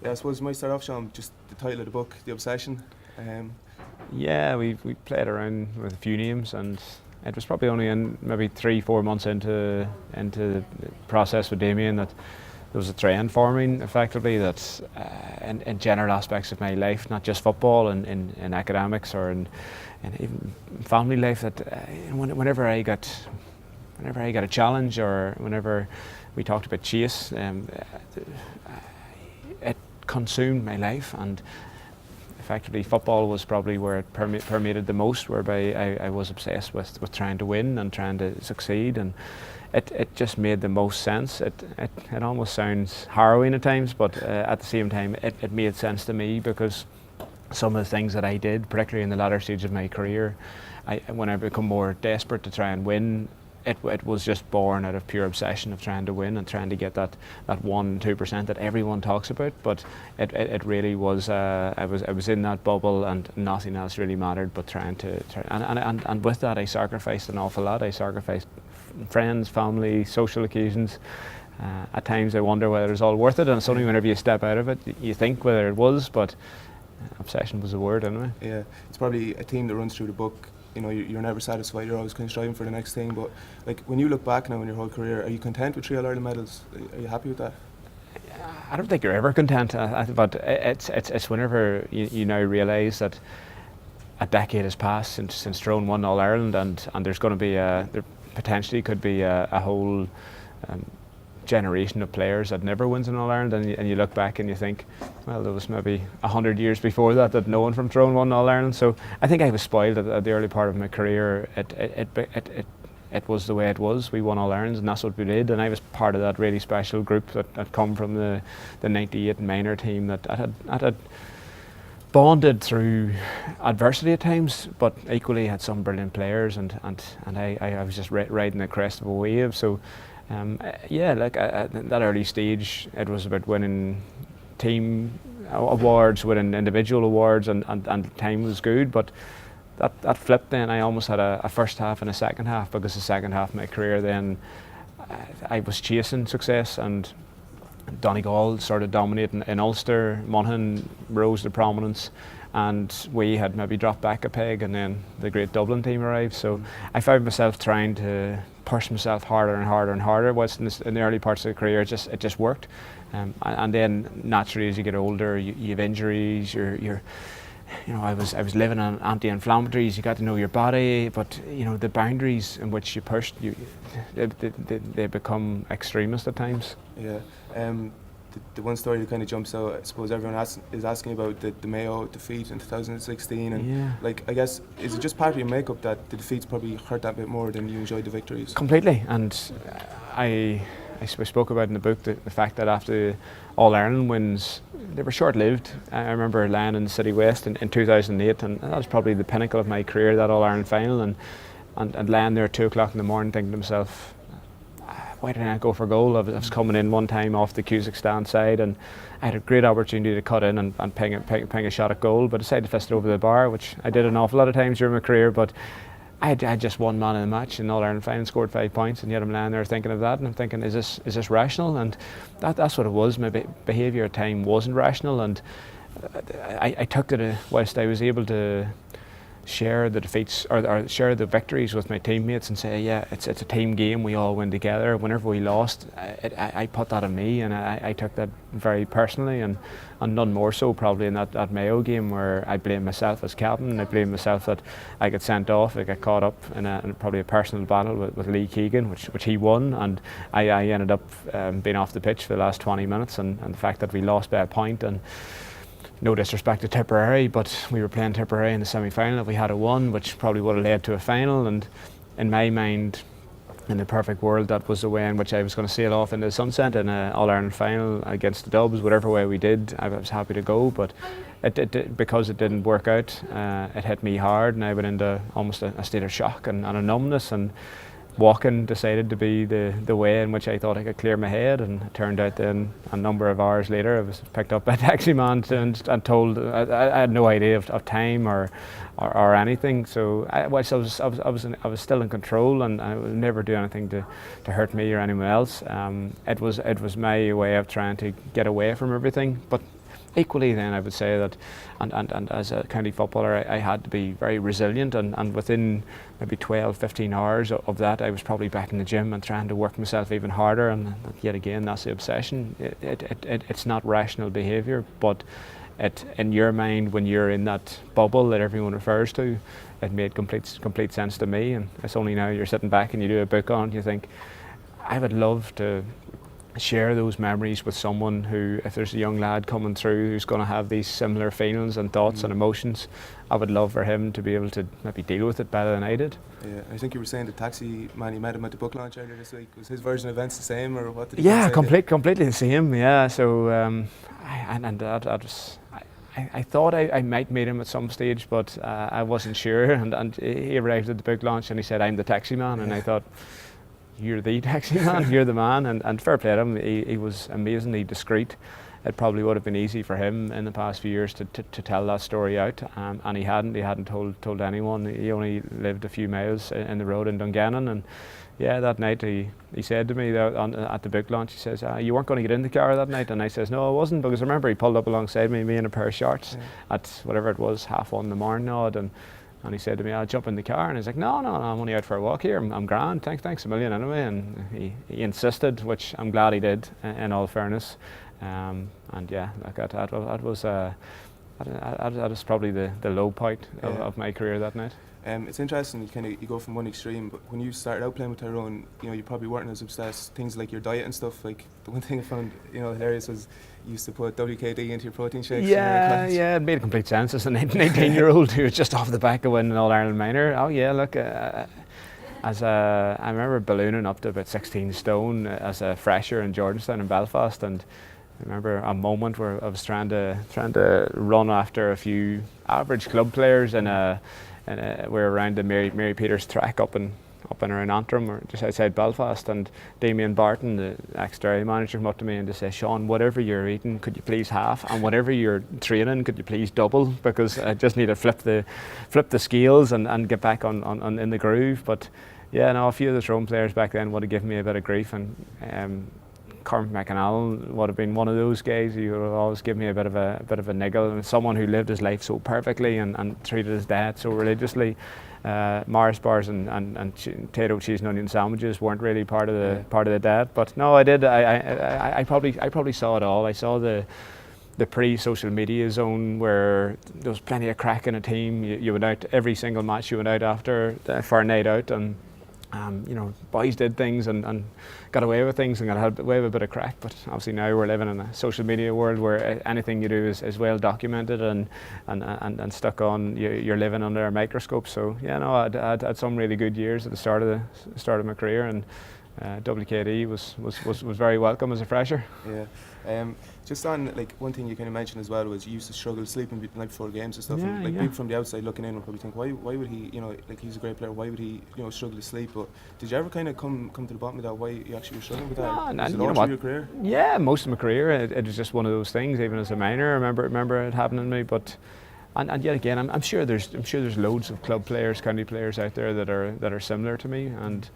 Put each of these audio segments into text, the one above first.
Yeah, I suppose we might start off, Sean, just the title of the book, The Obsession. Um, Yeah, we played around with a few names, and it was probably only in maybe 3 4 months into the process with Damien that there was a trend forming effectively that in general aspects of my life, not just football, in academics or in even family life, that whenever I got a challenge or whenever we talked about chase, it consumed my life, and effectively football was probably where it permeated the most, whereby I was obsessed with trying to win and trying to succeed, and it just made the most sense. It almost sounds harrowing at times, but at the same time it made sense to me, because some of the things that I did, particularly in the latter stage of my career, when I become more desperate to try and win, it was just born out of pure obsession of trying to win and trying to get that 1 2% that everyone talks about. But it really was. I was in that bubble, and nothing else really mattered but trying to try. And with that, I sacrificed an awful lot. I sacrificed friends, family, social occasions. At times, I wonder whether it's all worth it. And it's only whenever you step out of it, you think whether it was. But obsession was the word anyway. yeah, it's probably a theme that runs through the book. You know, you're never satisfied. You're always kind of striving for the next thing. But like, when you look back now in your whole career, are you content with 3 All-Ireland medals? Are you happy with that? I don't think you're ever content, but it's whenever you now realise that a decade has passed since Tyrone won All Ireland, and there's going to be there potentially could be a whole generation of players that never wins an All Ireland, and you look back and you think, well, there was maybe 100 years before that no one from Tyrone won All Ireland. So I think I was spoiled at the early part of my career. It was the way it was. We won All Irelands, and that's what we did. And I was part of that really special group that come from the '98 minor team that I had bonded through adversity at times, but equally had some brilliant players, and I was just riding the crest of a wave. So yeah, like at that early stage, it was about winning team awards, winning individual awards, and time was good. But that flipped then. I almost had a first half and a second half, because the second half of my career then I was chasing success, and Donegal started dominating in Ulster, Monaghan rose to prominence, and we had maybe dropped back a peg, and then the great Dublin team arrived. So I found myself trying to push myself harder and harder and harder. Whilst in the early parts of the career, it just worked, and then naturally as you get older, you have injuries. I was living on anti-inflammatories. You got to know your body, but the boundaries in which you pushed, they become extremist at times. Yeah. The one story that kind of jumps out, I suppose everyone is asking about the Mayo defeat in 2016, and Yeah. like, I guess, is it just part of your makeup that the defeats probably hurt that bit more than you enjoyed the victories? Completely, and I spoke about in the book the fact that after All Ireland wins, they were short-lived. I remember lying in City West in 2008, and that was probably the pinnacle of my career, that All Ireland final, and lying there at 2 o'clock in the morning thinking to myself, why didn't I go for goal? I was coming in one time off the Cusack stand side, and I had a great opportunity to cut in and ping a shot at goal, but decided to fist it over the bar, which I did an awful lot of times during my career. But I had just one man in the match in All Ireland final, scored 5 points, and yet I'm lying there thinking of that, and I'm thinking, is this rational? And that's what it was. My behaviour at time wasn't rational, and I took to it whilst I was able to share the defeats or share the victories with my teammates and say, yeah, it's a team game, we all win together. Whenever we lost, I put that on me, and I took that very personally, and none more so probably in that Mayo game, where I blame myself as captain. I blame myself that I got sent off. I got caught up in probably a personal battle with Lee Keegan, which he won, and I ended up being off the pitch for the last 20 minutes, and the fact that we lost by a point. And no disrespect to Tipperary, but we were playing Tipperary in the semi-final. If we had won, which probably would have led to a final, and in my mind, in the perfect world, that was the way in which I was going to sail off into the sunset in an All-Ireland final against the Dubs. Whatever way we did, I was happy to go, but because it didn't work out, it hit me hard, and I went into almost a state of shock and a numbness, and walking decided to be the way in which I thought I could clear my head. And it turned out then a number of hours later I was picked up by a taxi man and told I had no idea of time or anything. So I was still in control, and I would never do anything to hurt me or anyone else. It was my way of trying to get away from everything. But equally then I would say that, and as a county footballer, I had to be very resilient, and within maybe 12, 15 hours of that, I was probably back in the gym and trying to work myself even harder. And yet again, that's the obsession. It's not rational behaviour, but in your mind, when you're in that bubble that everyone refers to, it made complete sense to me. And it's only now you're sitting back and you do a book on it, you think, I would love to share those memories with someone who, if there's a young lad coming through who's going to have these similar feelings and thoughts and emotions, I would love for him to be able to maybe deal with it better than I did. Yeah, I think you were saying the taxi man, you met him at the book launch earlier this week. Was his version of events the same, or what did he say? Completely the same. Yeah, so I thought I might meet him at some stage, but I wasn't sure. And he arrived at the book launch and he said, "I'm the taxi man," and I thought, "You're the taxi man, you're the man." And fair play to him, he was amazingly discreet. It probably would have been easy for him in the past few years to tell that story out, and he hadn't told anyone. He only lived a few miles in the road in Dungannon, and yeah, that night he said to me at the book launch, he says, "You weren't going to get in the car that night?" And I says, "No, I wasn't," because I remember he pulled up alongside me in a pair of shorts at whatever it was, 1:30 in the morning odd, and he said to me, "I'll jump in the car," and he's like, no, I'm only out for a walk here, I'm grand, thanks a million anyway. And he insisted, which I'm glad he did, in all fairness. And yeah, like that was probably the low point of my career that night. It's interesting, you go from one extreme, but when you started out playing with Tyrone, you probably weren't as obsessed. Things like your diet and stuff, like the one thing I found hilarious was you used to put WKD into your protein shakes. Yeah, it made complete sense as a 19-year-old who was just off the back of winning an All-Ireland minor. Oh yeah, look, I remember ballooning up to about 16 stone as a fresher in Jordanstown in Belfast, and I remember a moment where I was trying to run after a few average club players we're around the Mary Peters track up in around Antrim, or just outside Belfast, and Damien Barton, the ex-Derry manager, came up to me and just said, "Sean, whatever you're eating, could you please half, and whatever you're training, could you please double, because I just need to flip the scales and get back on in the groove." But yeah, no, a few of the Tyrone players back then would have given me a bit of grief, and Cormac McAnally would have been one of those guys who would always give me a bit of a niggle, and someone who lived his life so perfectly and treated his dad so religiously. Mars bars and potato, cheese and onion sandwiches weren't really part of the diet, but no, I did. I probably saw it all. I saw the pre-social media zone where there was plenty of crack in a team. You went out every single match. You went out after for a night out, and boys did things and got away with things and got away with a bit of crack. But obviously now we're living in a social media world where anything you do is well documented and stuck on. You're living under a microscope. So yeah, no, I had some really good years at the start of my career, and WKD was very welcome as a fresher. Yeah. Just on one thing you kind of mentioned as well was you used to struggle sleeping before games and stuff. Yeah, People from the outside looking in would probably think, why would he, he's a great player, why would he, struggle to sleep? But did you ever kind of come to the bottom of that, why you actually were struggling with that? No, was it all through your career? Yeah, most of my career it was just one of those things. Even as a minor, I remember it happening to me. But and yet again, I'm sure there's loads of club players, county players out there that are similar to me, and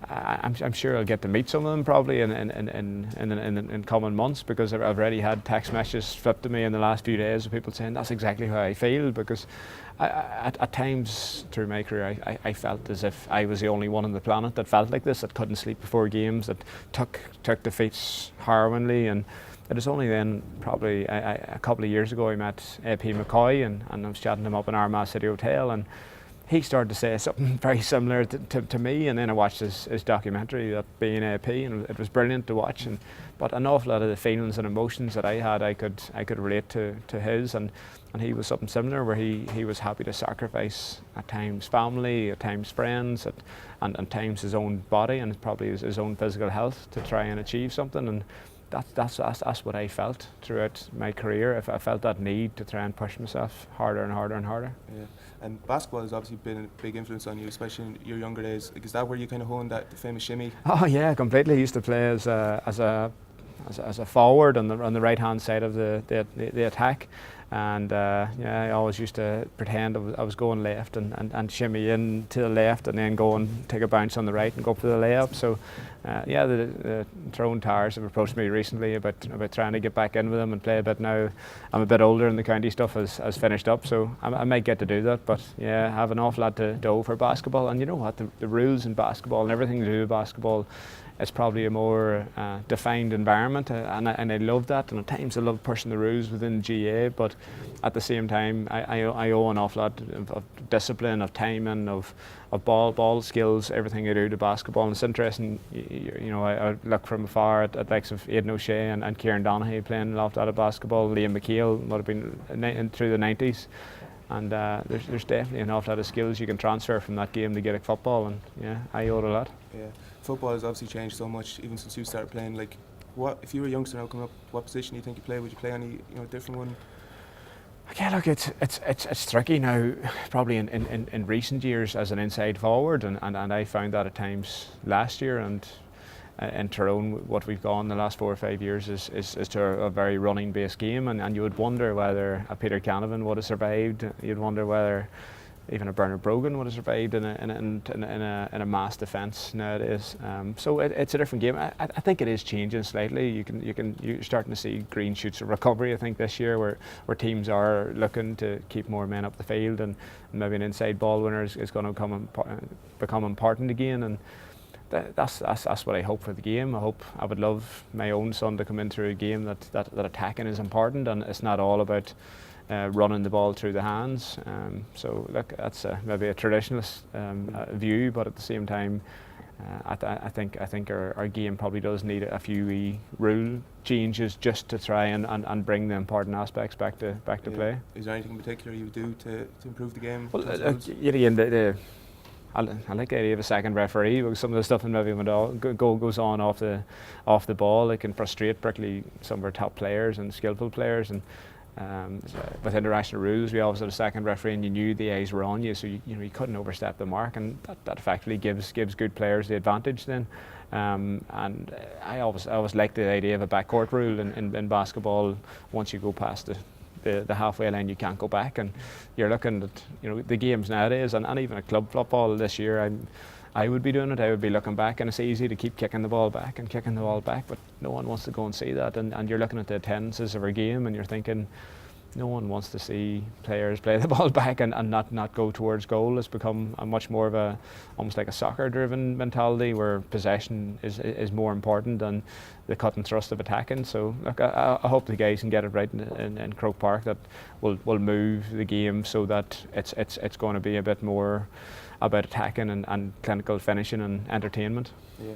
I'm sure I'll get to meet some of them probably in coming months, because I've already had text messages flipped to me in the last few days of people saying that's exactly how I feel, because at times through my career I felt as if I was the only one on the planet that felt like this, that couldn't sleep before games, that took defeats harrowingly. And it was only then, probably a couple of years ago, I met AP McCoy and I was chatting to him up in Armagh City Hotel, and he started to say something very similar to me, and then I watched his documentary, that being AP, and it was brilliant to watch. But an awful lot of the feelings and emotions that I had, I could relate to his, and he was something similar, where he was happy to sacrifice at times family, at times friends, and at times his own body and probably his own physical health to try and achieve something. And that's what I felt throughout my career. I felt that need to try and push myself harder and harder and harder. Yeah. And basketball has obviously been a big influence on you, especially in your younger days. Is that where you kind of honed the famous shimmy? Oh yeah, completely. I used to play as a forward on the right hand side of the attack, And yeah, I always used to pretend I was going left and shimmy in to the left and then go and take a bounce on the right and go for the layup. So yeah, the Tyrone Towers have approached me recently about trying to get back in with them and play a bit now. I'm a bit older and the county stuff has finished up, so I might get to do that. But yeah, I have an awful lot to do for basketball. And you know what, the rules in basketball and everything to do with basketball, it's probably a more defined environment, and I love that. And at times I love pushing the rules within GA, but at the same time I owe an awful lot of discipline, of timing, of ball skills, everything I do to basketball. And it's interesting, you know, I look from afar at likes of Aidan O'Shea and Kieran Donaghy playing an awful lot of basketball. Liam McHale would have been through the 90s. And there's definitely an awful lot of skills you can transfer from that game to Gaelic football, and yeah, I owe it a lot. Yeah, football has obviously changed so much even since you started playing. Like, what if you were a youngster now coming up? What position do you think you play? Would you play any different one? Yeah, look, it's tricky now. Probably in recent years as an inside forward, and I found that at times last year, and in Tyrone, what we've gone the last 4 or 5 years is to a very running based game, and you would wonder whether a Peter Canavan would have survived. You'd wonder whether even a Bernard Brogan would have survived in a mass defence nowadays. So it's a different game. I think it is changing slightly. You're starting to see green shoots of recovery, I think, this year, where teams are looking to keep more men up the field, and maybe an inside ball winner is going to become important again. And that's what I hope for the game. I would love my own son to come into a game that attacking is important, and it's not all about running the ball through the hands. So look, that's maybe a traditionalist view, but at the same time, I think our game probably does need a few rule changes just to try and bring the important aspects back to play. Is there anything in particular you would do to improve the game? Well, again, I like the idea of a second referee, because some of the stuff that maybe goes on off the ball, it can frustrate particularly some of our top players and skillful players. And with international rules, we always had a second referee, and you knew the eyes were on you, so you couldn't overstep the mark, and that effectively gives good players the advantage then. And I always liked the idea of a backcourt rule in basketball. Once you go past the halfway line, you can't go back, and you're looking at the games nowadays, and even at club football this year, I would be doing it. I would be looking back, and it's easy to keep kicking the ball back, but no one wants to go and see that. And you're looking at the attendances of our game, and you're thinking, no one wants to see players play the ball back and not go towards goal. It's become a much more of almost like a soccer-driven mentality, where possession is more important than the cut and thrust of attacking. So look, I hope the guys can get it right in Croke Park, that will move the game so that it's going to be a bit more about attacking and clinical finishing and entertainment. Yeah.